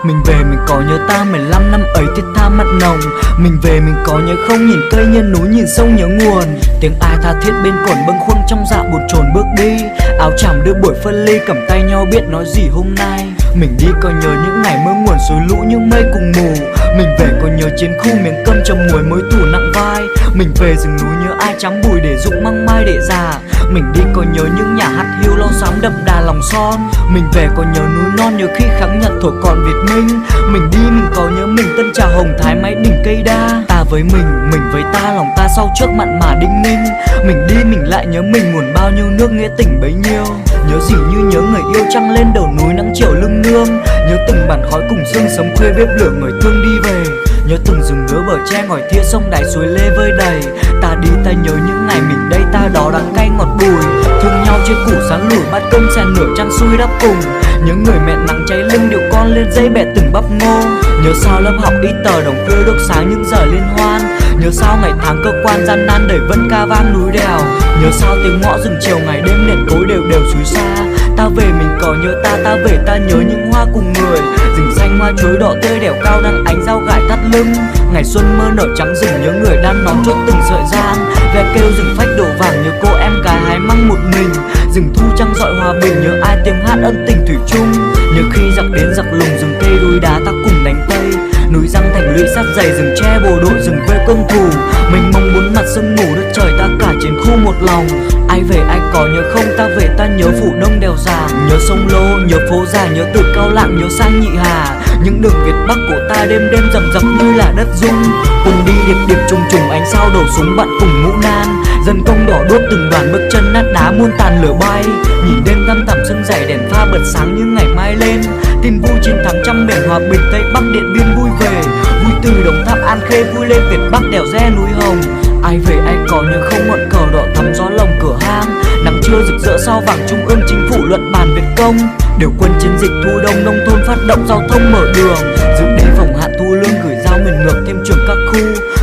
Mình về mình có nhớ ta 15 năm ấy thiết tha mắt nồng. Mình về mình có nhớ không, nhìn cây nhớ núi nhìn sông nhớ nguồn. Tiếng ai tha thiết bên cồn bâng khuâng trong dạ buồn chồn bước đi. Áo chàm đưa buổi phân ly cầm tay nhau biết nói gì hôm nay. Mình đi có nhớ những ngày mưa nguồn suối lũ như mây cùng mù. Mình về có nhớ chiến khu miếng cơm trong muối mối tủ nặng vai. Mình về rừng núi nhớ ai trắng bùi để dụng măng mai để già. Mình đi có nhớ những nhà hát hiu lo xám đậm đà lòng son. Mình về có nhớ núi non nhớ khi kháng Nhật thổi còn Việt Minh. Mình đi mình có nhớ mình Tân Trà Hồng Thái mái đỉnh cây đa. Ta với mình với ta lòng ta sau trước mặn mà đinh ninh. Mình đi mình lại nhớ mình nguồn bao nhiêu nước nghĩa tình bấy nhiêu. Nhớ gì như nhớ người yêu trăng lên đầu núi nắng chiều lưng nương. Nhớ từng bàn khói cùng sương sớm khuya bếp lửa người thương đi về. Nhớ từng rừng ngứa bờ tre ngòi thia sông đáy suối lê vơi đầy. Ta đi ta nhớ những ngày mình đây ta đó đắng cay ngọt bùi. Thương nhau trên củ sắn lủi bát cơm xen nửa trăng xuôi đắp cùng. Nhớ người mẹ nắng cháy lưng điệu con lên dây bẻ từng bắp ngô. Nhớ sao lớp học đi tờ đồng khuya đốt sáng những giờ liên hoan. Nhớ sao ngày tháng cơ quan gian nan đẩy vân ca vang núi đèo. Nhớ sao tiếng ngõ rừng chiều ngày đêm nện cối đều đều suối xa. Ta về mình có nhớ ta về ta nhớ những hoa cùng người. Rừng xanh hoa chuối đỏ tươi đèo cao nắng ánh rau gãi thắt lưng. Ngày xuân mơ nở trắng rừng nhớ người đan nón chốt từng sợi giang. Ve kêu rừng phách đổ vàng nhớ cô em gái hái măng một mình. Rừng thu trăng dọi hòa bình nhớ ai tiếng hát ân tình thủy chung. Nhớ khi giặc đến giặc lùng rừng cây đuôi đá ta cùng đánh tây. Núi răng thành lũy sát dày rừng tre bộ đội rừng quê công thủ. Mình mong muốn mặt sương mù đất trời ta cả chiến khu một lòng. Ai về ai có nhớ không, ta về ta nhớ phủ đông đèo giàng. Nhớ sông Lô, nhớ phố già, nhớ từ Cao Lạng, nhớ sang Nhị Hà. Những đường Việt Bắc của ta đêm đêm rầm rập như là đất rung. Cùng đi điệp điệp trùng trùng ánh sao đổ súng bạn cùng ngũ nan. Dân công đỏ đốt từng đoàn bước chân nát đá muôn tàn lửa bay. Nhìn đêm thăm thẳm sương dày đèn pha bật sáng như ngày mai lên. Tin vui chiến thắng trăm miền hòa bình Tây Bắc Điện Biên vui về. Vui từ Đồng Tháp An Khê vui lên Việt Bắc đèo Re núi Hồng. Ai về ai có nhớ không, ngọn cờ đỏ thắm gió lồng cửa hang. Nắng trưa rực rỡ sao vàng trung ương chính phủ luận bàn Việt công. Điều quân chiến dịch thu đông nông thôn phát động giao thông mở đường. Dự đế phòng hạn thu lương gửi giao miền ngược thêm trường các khu.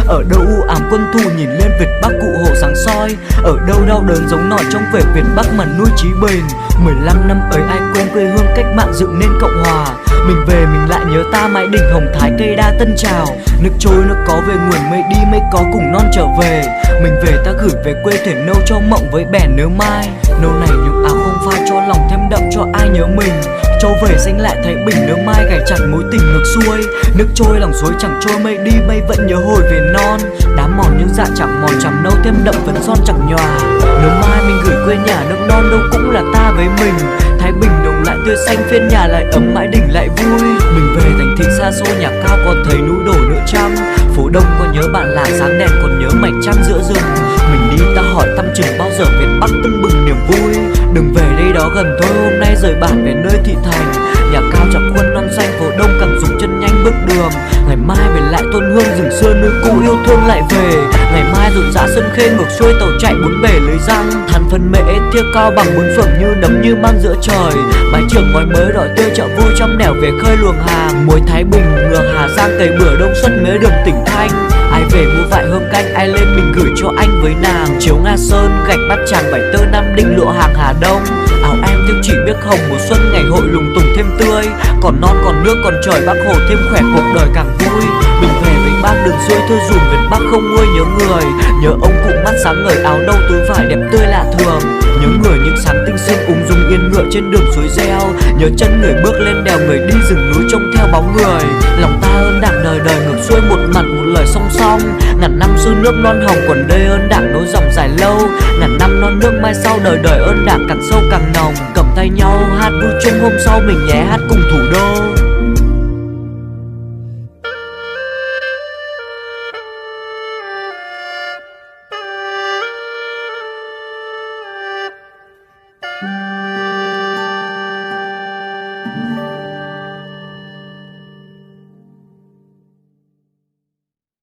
Ở đâu u ám quân thù nhìn lên Việt Bắc cụ hồ sáng soi. Ở đâu đau đớn giống nổi trong về Việt Bắc mà nuôi trí bền. 15 năm ấy ai quên quê hương cách mạng dựng nên Cộng Hòa. Mình về mình lại nhớ ta mái đỉnh Hồng Thái cây đa Tân Trào. Nước trôi nước có về nguồn mây đi mây có cùng non trở về. Mình về ta gửi về quê thể nâu cho mộng với bèn nhớ mai. Nâu này nhung áo không phai cho lòng thêm đậm cho ai nhớ mình. Châu về xanh lại thấy bình nhớ mai gảy chặt mối tình ngược xuôi. Nước trôi lòng suối chẳng trôi mây đi mây vẫn nhớ hồi về non. Đám mòn những dạ chẳng mòn chẳng nâu thêm đậm phấn son chẳng nhòa. Nhớ mai mình gửi quê nhà nước non đâu cũng là ta với mình. Thái Bình đồng lại tươi xanh phiên nhà lại ấm mãi đỉnh lại vui. Mình về thành thị xa xôi nhà cao còn thấy núi đổ nửa trăm. Phố đông còn nhớ bản làng sáng đèn còn nhớ mảnh trăng giữa rừng. Mình đi ta hỏi thăm chừng bao giờ Việt Bắc tưng bừng niềm vui. Đừng về đây đó gần thôi hôm nay rời bản về nơi thị thành. Nhà cao chẳng khuôn non xanh phố đông càng dùng chân nhanh bước đường. Ngày mai về lại thôn hương rừng xưa nơi cũ yêu thương lại về. Ngày mai rộn rã sân khê ngược xuôi tàu chạy bốn bể lưới răng. Than phân mễ thiêu cao bằng bốn phường như đấm như mang giữa trời. Mái trường ngói mới đỏ tươi chợ vui trong nẻo về khơi luồng hàng. Muối Thái Bình ngược Hà Giang cày bữa đông xuân mế đường tỉnh Thanh. Ai về mua vải hương canh ai lên mình gửi cho anh với nàng. Chiếu Nga Sơn gạch Bát Tràng vải tơ Nam Định lụa hàng Hà Đông. Áo em tiêu chỉ biết hồng mùa xuân ngày hội lùng tùng thêm tươi. Còn non còn nước còn trời Bác Hồ thêm khỏe cuộc đời càng vui. Mình về với bác đường xuôi thư dùm Việt Bắc không nguôi nhớ người. Nhớ ông cụ mắt sáng ngời áo nâu túi vải đẹp tươi lạ thường. Nhớ người những sáng tinh sương ung dung yên ngựa trên đường suối reo. Nhớ chân người bước lên đèo người đi rừng núi trông theo bóng người. Lòng ta ơn đảng đời đời ngược xuôi một mặt một lời song song. Ngàn năm xưa nước non hồng còn đây ơn đảng nối dòng dài lâu. Ngàn năm non nước mai sau đời đời ơn đảng càng sâu càng nồng. Cầm tay nhau hát vui chung hôm sau mình nhé hát cùng thủ đô.